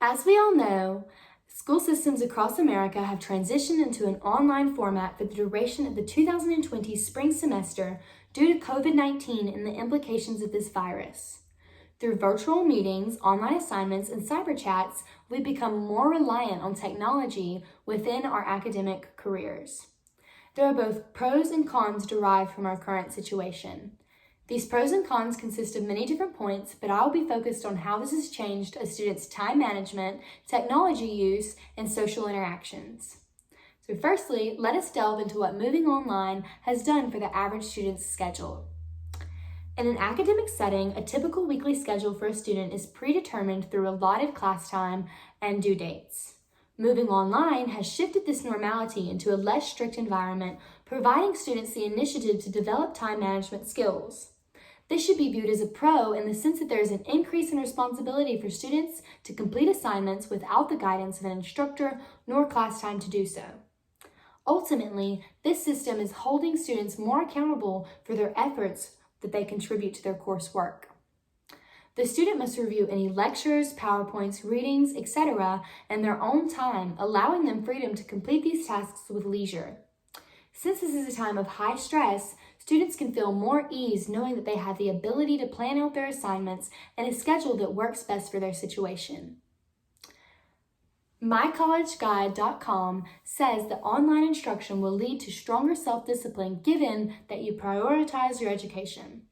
As we all know, school systems across America have transitioned into an online format for the duration of the 2020 spring semester due to COVID-19 and the implications of this virus. Through virtual meetings, online assignments, and cyber chats, we've become more reliant on technology within our academic careers. There are both pros and cons derived from our current situation. These pros and cons consist of many different points, but I will be focused on how this has changed a student's time management, technology use, and social interactions. So firstly, let us delve into what moving online has done for the average student's schedule. In an academic setting, a typical weekly schedule for a student is predetermined through allotted class time and due dates. Moving online has shifted this normality into a less strict environment, providing students the initiative to develop time management skills. This should be viewed as a pro in the sense that there is an increase in responsibility for students to complete assignments without the guidance of an instructor nor class time to do so. Ultimately, this system is holding students more accountable for their efforts that they contribute to their coursework. The student must review any lectures, PowerPoints, readings, etc. in their own time, allowing them freedom to complete these tasks with leisure. Since this is a time of high stress, students can feel more ease knowing that they have the ability to plan out their assignments and a schedule that works best for their situation. MyCollegeGuide.com says that online instruction will lead to stronger self-discipline given that you prioritize your education.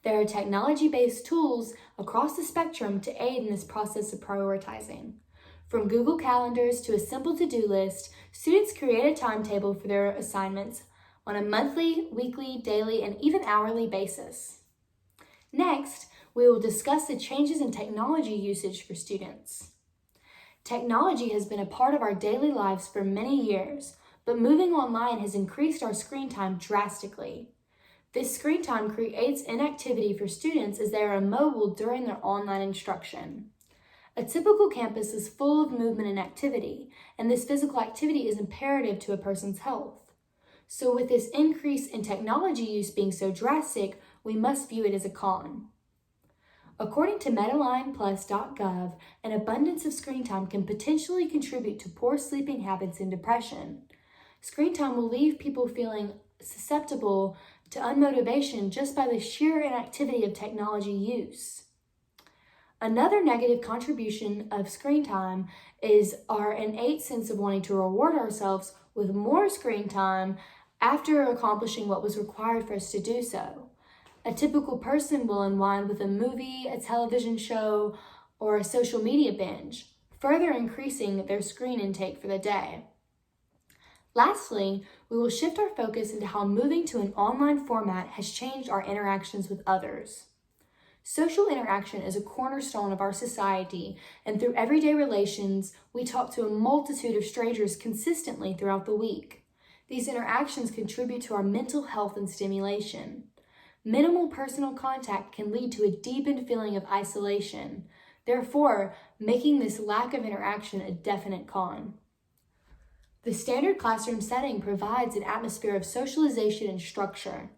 There are technology-based tools across the spectrum to aid in this process of prioritizing. From Google Calendars to a simple to-do list, students create a timetable for their assignments on a monthly, weekly, daily, and even hourly basis. Next, we will discuss the changes in technology usage for students. Technology has been a part of our daily lives for many years, but moving online has increased our screen time drastically. This screen time creates inactivity for students as they are immobile during their online instruction. A typical campus is full of movement and activity, and this physical activity is imperative to a person's health. So with this increase in technology use being so drastic, we must view it as a con. According to MedalinePlus.gov, an abundance of screen time can potentially contribute to poor sleeping habits and depression. Screen time will leave people feeling susceptible to unmotivation just by the sheer inactivity of technology use. Another negative contribution of screen time is our innate sense of wanting to reward ourselves with more screen time after accomplishing what was required for us to do so. A typical person will unwind with a movie, a television show, or a social media binge, further increasing their screen intake for the day. Lastly, we will shift our focus into how moving to an online format has changed our interactions with others. Social interaction is a cornerstone of our society, and through everyday relations, we talk to a multitude of strangers consistently throughout the week. These interactions contribute to our mental health and stimulation. Minimal personal contact can lead to a deepened feeling of isolation, therefore making this lack of interaction a definite con. The standard classroom setting provides an atmosphere of socialization and structure.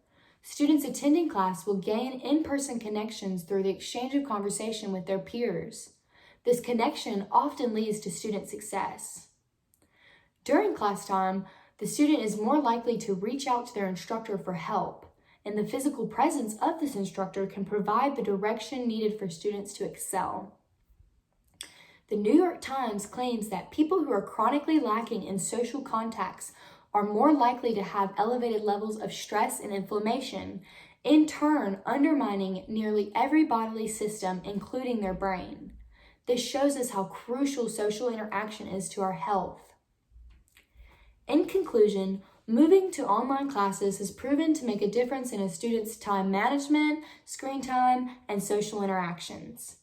Students attending class will gain in-person connections through the exchange of conversation with their peers. This connection often leads to student success. During class time, the student is more likely to reach out to their instructor for help, and the physical presence of this instructor can provide the direction needed for students to excel. The New York Times claims that people who are chronically lacking in social contacts are more likely to have elevated levels of stress and inflammation, in turn undermining nearly every bodily system, including their brain. This shows us how crucial social interaction is to our health. In conclusion, moving to online classes has proven to make a difference in a student's time management, screen time, and social interactions.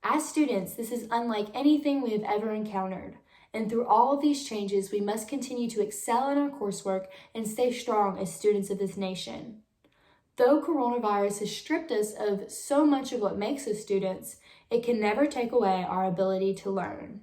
As students, this is unlike anything we have ever encountered. And through all of these changes, we must continue to excel in our coursework and stay strong as students of this nation. Though coronavirus has stripped us of so much of what makes us students, it can never take away our ability to learn.